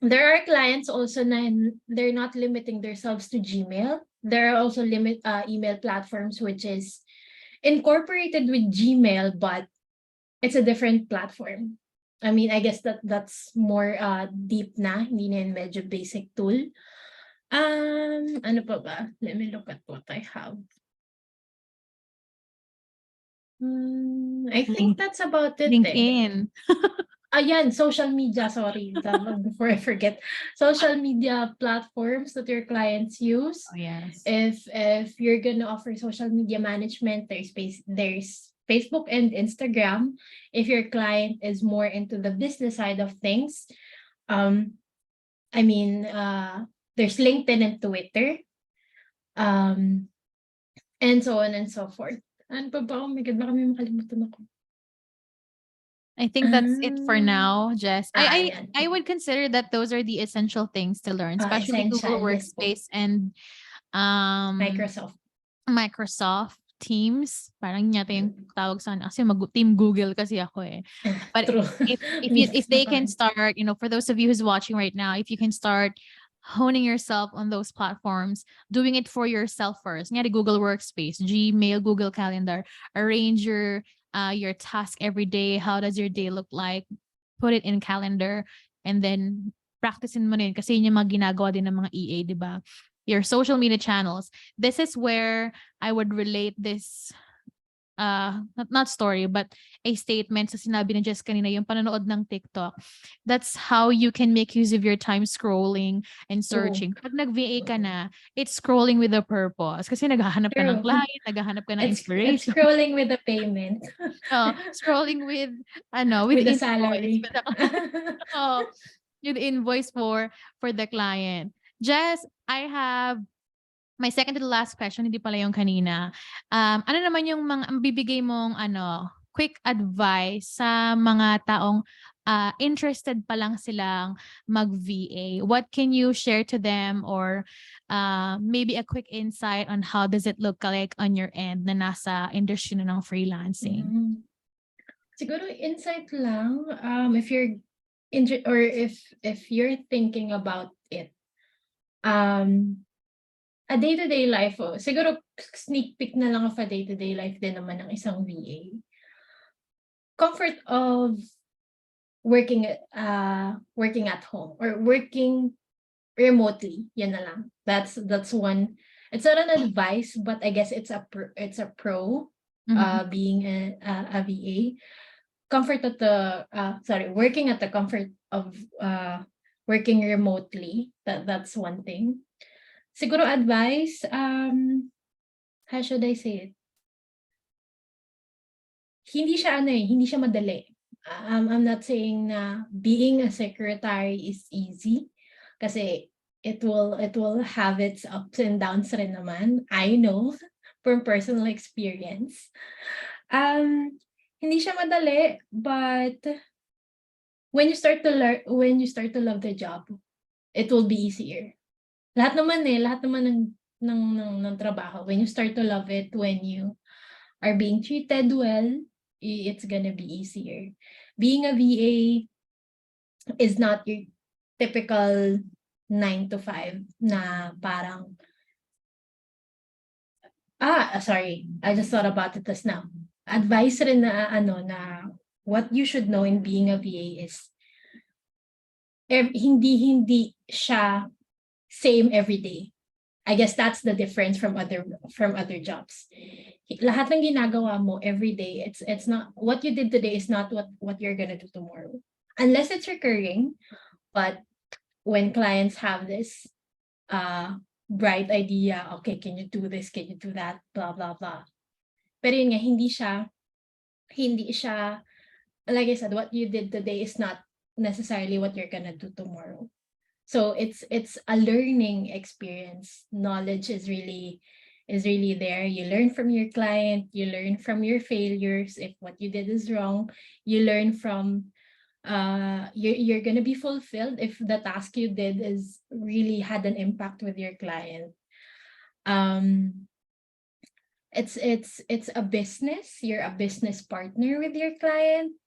There are clients also na they're not limiting themselves to Gmail. There are also email platforms which is incorporated with Gmail, but it's a different platform. I mean, I guess that's more deep na, hindi na medyo basic tool. Ano pa ba? Let me look at what I have. I think that's about it. LinkedIn. Ayan, social media, sorry. Before I forget. Social media platforms that your clients use. Oh, yes. If you're gonna offer social media management, there's Facebook and Instagram. If your client is more into the business side of things, there's LinkedIn and Twitter, and so on and so forth. Ano pa ba? Oh my God, baka may makalimutan ako. I think that's it for now, Jess. Ayan. I would consider that those are the essential things to learn, especially Google Workspace and Microsoft Teams. Parang yata yung tawag sa kasi mag-team Google kasi ako eh. But if they can start, for those of you who's watching right now, if you can start honing yourself on those platforms, doing it for yourself first. Nga Google Workspace, Gmail, Google Calendar, arrange your task every day. How does your day look like? Put it in calendar and then practicein mo rin kasi yun yung mga ginagawa din ng mga EA, di ba? Your social media channels. This is where I would relate this not story, but a statement sa sinabi ni Jess kanina, yung panonood ng TikTok. That's how you can make use of your time scrolling and searching. Pag nag-VA ka na, it's scrolling with a purpose. Kasi naghahanap ka ng True. client, naghahanap ka ng It's inspiration. scrolling with the payment. Scrolling with, with With the invoice. salary. With invoice for the client. Jess, I have my second to the last question, hindi pala yung kanina. Ano naman yung mga bibigay mong quick advice sa mga taong interested pa lang silang mag-VA? What can you share to them, or maybe a quick insight on how does it look like on your end na nasa industry na ng freelancing? Siguro insight lang, if you're or if you're thinking about it, a day-to-day life, siguro sneak peek na lang of a day-to-day life din naman ng isang VA. Comfort of working at home or working remotely, yan na lang. That's one. It's not an advice, but I guess it's a pro. Being a VA. Working at the comfort of working remotely. That's one thing. Siguro advice, how should I say it? Hindi siya madali. I'm not saying na being a secretary is easy, kasi it will have its ups and downs rin naman. I know from personal experience. Hindi siya madali, but when you start to love the job, it will be easier. Lahat naman ng trabaho, when you start to love it, when you are being treated well, it's gonna be easier. Being a VA is not your typical 9 to 5 na parang sorry, I just thought about it just now. Advice rin na na what you should know in being a VA is hindi siya same every day. I guess that's the difference from other jobs. Lahat ng ginagawa mo every day, it's not what you did today is not what you're gonna do tomorrow. Unless it's recurring, but when clients have this bright idea, okay, can you do this, can you do that, blah blah blah. Pero yun nga, hindi siya, like I said, what you did today is not necessarily what you're gonna do tomorrow. So it's a learning experience. Knowledge is really there. You learn from your client, you learn from your failures. If what you did is wrong, you learn from you're gonna be fulfilled if the task you did is really had an impact with your client. It's a business. You're a business partner with your client.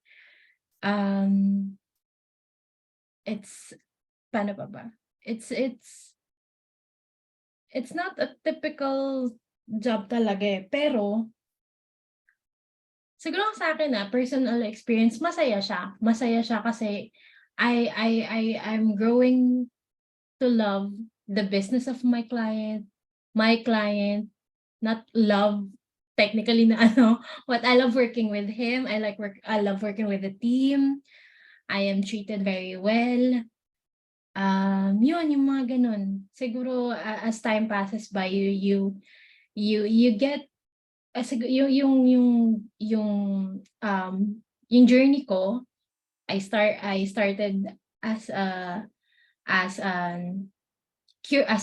It's paano ba? It's not a typical job talaga eh. Pero siguro sa akin personal experience, masaya siya. Masaya siya kasi I'm growing to love the business of my client. My client, not love technically na but I love working with him. I love working with the team. I am treated very well. Yun, yung mga ganun. Siguro as time passes by, you get yung journey ko. I started as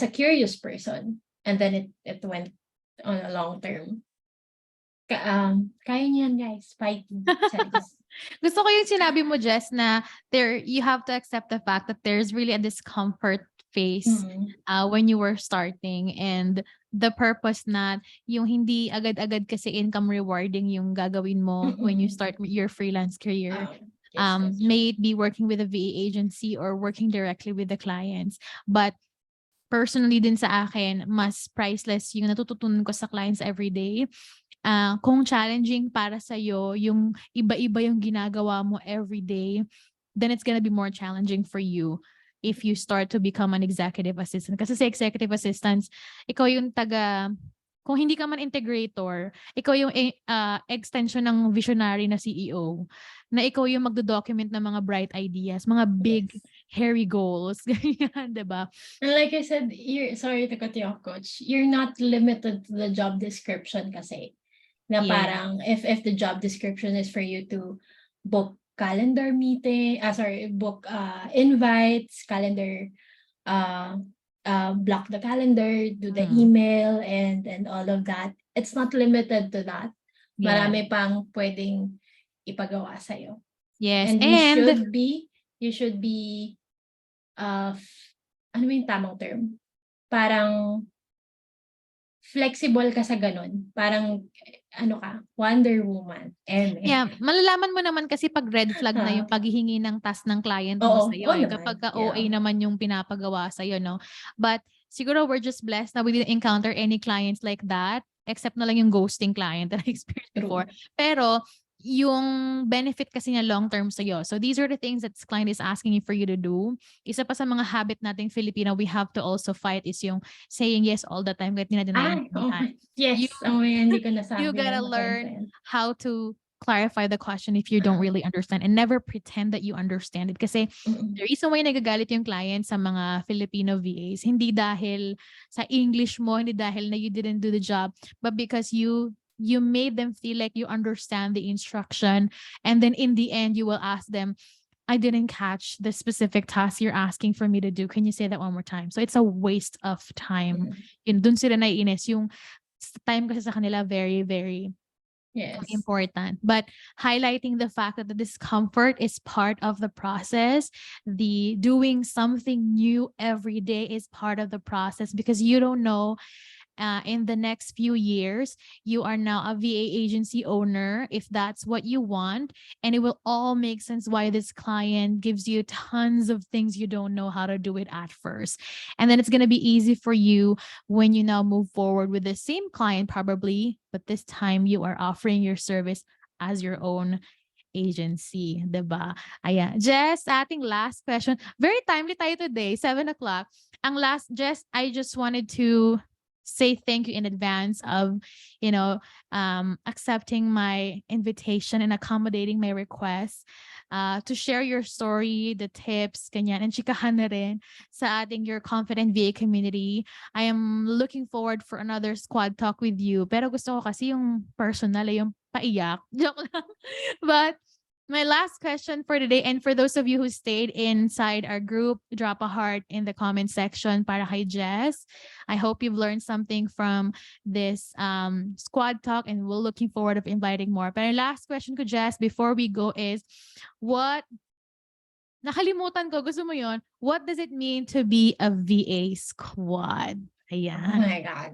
a curious person, and then it went on a long term. Kaya niyan, guys. Fighting. Gusto ko yung sinabi mo, Jess, na you have to accept the fact that there's really a discomfort phase when you were starting, and the purpose na yung hindi agad-agad kasi income rewarding yung gagawin mo when you start your freelance career. May it be working with a VA agency or working directly with the clients. But personally din sa akin, mas priceless yung natututunan ko sa clients every day. Kung challenging para sa'yo, yung iba-iba yung ginagawa mo every day, then it's gonna be more challenging for you if you start to become an executive assistant. Kasi sa executive assistants, ikaw yung kung hindi ka man integrator, ikaw yung extension ng visionary na CEO, na ikaw yung magdo-document ng mga bright ideas, mga big, Yes. hairy goals. Ganyan, diba? And like I said, sorry to cut you off, coach. You're not limited to the job description kasi. Na Yeah. parang if the job description is for you to book calendar meeting, book invites, calendar block the calendar, do the email and all of that. It's not limited to that. Yeah. Marami pang pwedeng ipagawa sa'yo. Yes. And And you should be ano ba yung tamang term? Parang flexible ka sa ganun. Parang ano ka, Wonder Woman. yeah, malalaman mo naman kasi pag red flag na yung paghihingi ng task ng client mo Oo, sa'yo. oo naman, Kapag ka yeah. OA naman yung pinapagawa sa'yo, no? But siguro we're just blessed na we didn't encounter any clients like that, except na lang yung ghosting client that I experienced before. Pero yung benefit kasi niya long-term sa'yo. So these are the things that this client is asking you for you to do. Isa pa sa mga habit nating Filipino we have to also fight is yung saying yes all the time kahit hindi natin naiintindihan. Yes. Hindi ko nasabi. You gotta learn how to clarify the question if you don't really understand and never pretend that you understand it. Kasi the reason why nagagalit yung client sa mga Filipino VAs, hindi dahil sa English mo, hindi dahil na you didn't do the job, but because you made them feel like you understand the instruction, and then in the end you will ask them, I didn't catch the specific task you're asking for me to do. Can you say that one more time? So it's a waste of time. Yun, dun sila naiinis. Yung time kasi sa kanila very, very important. But highlighting the fact that the discomfort is part of the process. The doing something new every day is part of the process because you don't know in the next few years, you are now a VA agency owner, if that's what you want, and it will all make sense why this client gives you tons of things you don't know how to do it at first. And then it's going to be easy for you when you now move forward with the same client probably, but this time you are offering your service as your own agency, diba? Ayan. Jess, ating last question. Very timely tayo today, 7 o'clock. Ang last, Jess, I just wanted to say thank you in advance of, accepting my invitation and accommodating my request to share your story, the tips, ganyan, and chikahan na rin sa ating Your Confident VA community. I am looking forward for another squad talk with you. Pero gusto ko kasi yung personal, yung paiyak. Joke lang. But my last question for today, and for those of you who stayed inside our group, drop a heart in the comment section para kay Jess. I hope you've learned something from this squad talk, and we're looking forward of inviting more. But our last question ko, Jess, before we go is, nakalimutan ko, gusto mo yon? What does it mean to be a VA squad? Ayan. Oh my God.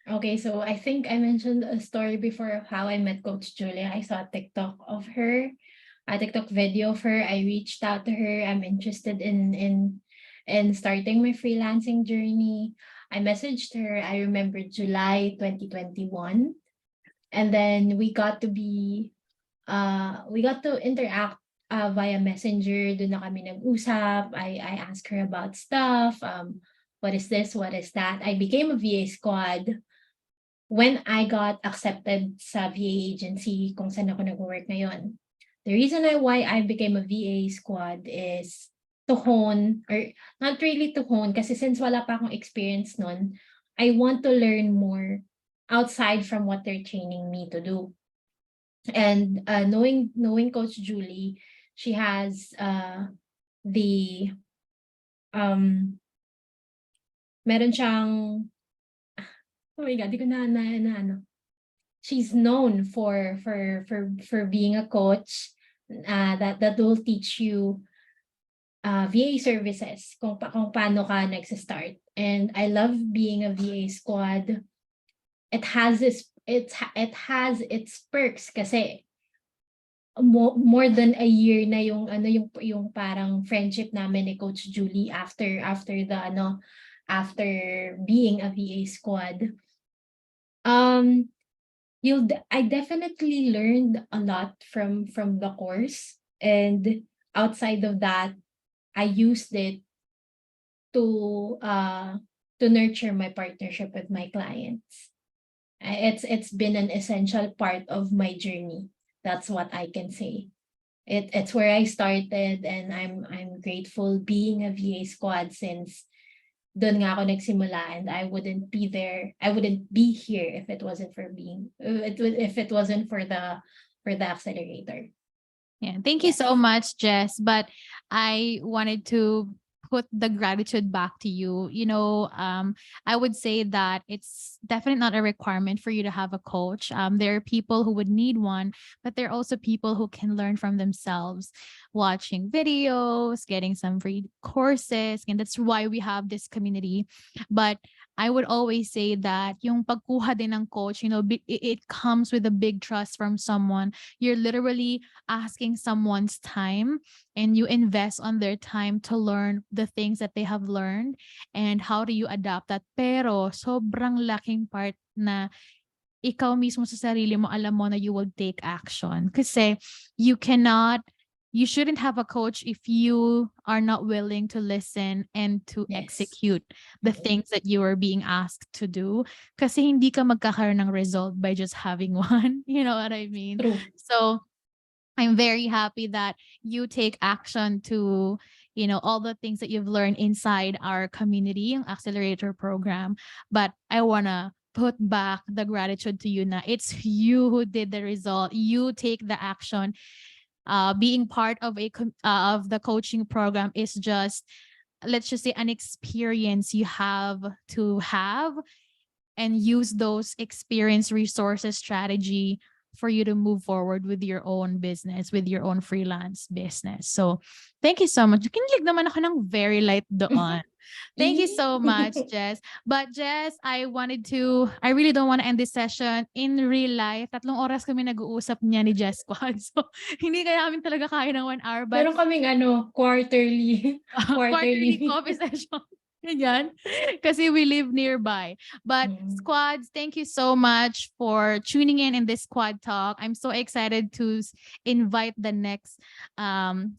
Okay, so I think I mentioned a story before of how I met Coach Julia. I saw a TikTok of her, a TikTok video of her. I reached out to her. I'm interested in starting my freelancing journey. I messaged her. I remember July 2021. And then we got to interact via Messenger. Doon na kami nag-usap. I asked her about stuff. What is this? What is that? I became a VA squad when I got accepted sa VA agency kung saan ako nag-work ngayon. The reason why I became a VA squad is to hone, or not really to hone, kasi since wala pa akong experience nun, I want to learn more outside from what they're training me to do. And knowing Coach Julie, she has meron siyang, oh my God, di ko na ano. She's known for being a coach that will teach you VA services kung paano ka nagsa-start. And I love being a VA squad. It has its perks kasi more than a year na yung parang friendship namin ni Coach Julie after being a VA squad. I definitely learned a lot from the course, and outside of that, I used it to nurture my partnership with my clients. It's been an essential part of my journey. That's what I can say. It's where I started, and I'm grateful being a VA squad, since doon nga ako nagsimula, and I wouldn't be there. I wouldn't be here if it wasn't for if it wasn't for the accelerator. Yeah, thank you Yes. so much, Jess. But I wanted to put the gratitude back to you. I would say that it's definitely not a requirement for you to have a coach. There are people who would need one, but there are also people who can learn from themselves, watching videos, getting some free courses, and that's why we have this community. But I would always say that yung pagkuha din ng coach, it comes with a big trust from someone. You're literally asking someone's time, and you invest on their time to learn the things that they have learned and how do you adapt that. Pero sobrang laking part na ikaw mismo sa sarili mo, alam mo na you will take action. Kasi you shouldn't have a coach if you are not willing to listen and to Yes. execute the things that you are being asked to do. Kasi hindi ka magkakaroon ng result by just having one. You know what I mean? True. So I'm very happy that you take action to, all the things that you've learned inside our community, yung accelerator program. But I want to put back the gratitude to you na it's you who did the result. You take the action. Being part of of the coaching program is just, let's just say, an experience you have to have and use those experience, resources, strategy for you to move forward with your own business, with your own freelance business. So thank you so much. Kinilig naman ako ng very light doon. Thank you so much, Jess. But Jess, I really don't want to end this session in real life. 3 oras kami nag-uusap niya ni Jess Squad. So hindi kaya namin talaga kaya ng 1 hour. But Meron kaming quarterly quarterly coffee session. Ganyan. Kasi we live nearby. But squads, thank you so much for tuning in this squad talk. I'm so excited to invite the next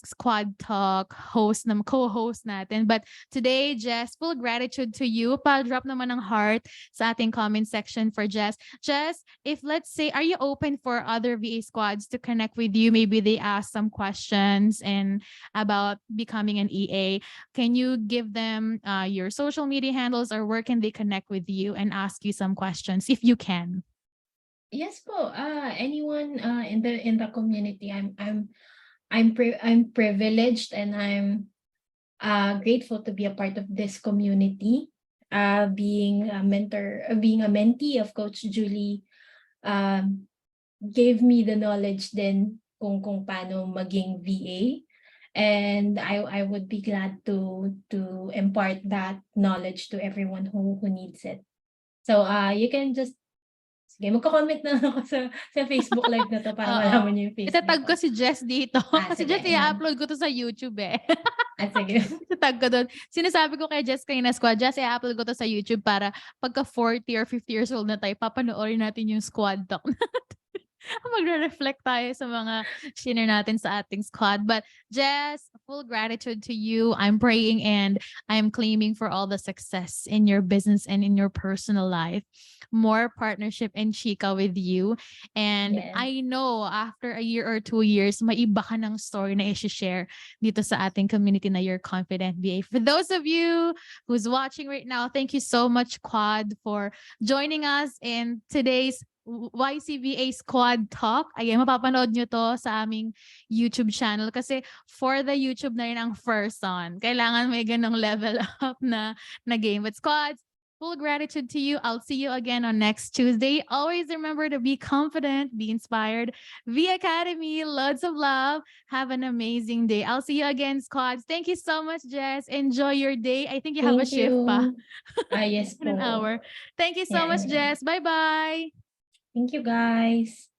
squad talk co-host natin. But today, Jess, full gratitude to you. Pa-drop naman ng heart sa ating comment section for Jess. Jess, if let's say, are you open for other VA squads to connect with you? Maybe they ask some questions and about becoming an EA. Can you give them your social media handles, or where can they connect with you and ask you some questions if you can? Yes po. Anyone in the community, I'm privileged, and I'm grateful to be a part of this community. Being a mentor, being a mentee of Coach Julie, gave me the knowledge din kung paano maging VA. And I would be glad to impart that knowledge to everyone who needs it. So you can just, sige, magko-comment na ako sa Facebook Live na to para malaman niyo yung Facebook. Itatag ko si Jess dito. Kasi sige, Jess, i-upload ko to sa YouTube eh. Sige. Itatag ko doon. Sinasabi ko kay Jess kanina, squad, Jess, i-upload ko to sa YouTube para pagka 40 or 50 years old na tayo, papanoorin natin yung squad talk natin. Magre-reflect tayo sa mga share natin sa ating squad. But Jess, full gratitude to you. I'm praying and I'm claiming for all the success in your business and in your personal life. More partnership and chika with you. And Yes. I know after a year or 2 years, may iba ka ng story na i-share dito sa ating community na Your Confident VA. For those of you who's watching right now, thank you so much, Quad, for joining us in today's YCVA Squad Talk. Ayan, mapapanood nyo to sa aming YouTube channel kasi for the YouTube na rin ang first on. Kailangan may ganong level up na game. But squads, full gratitude to you. I'll see you again on next Tuesday. Always remember to be confident, be inspired. V Academy, loads of love. Have an amazing day. I'll see you again, squads. Thank you so much, Jess. Enjoy your day. I think you have a shift pa. Yes in an po. hour. Thank you so much, Jess. Bye-bye. Thank you, guys.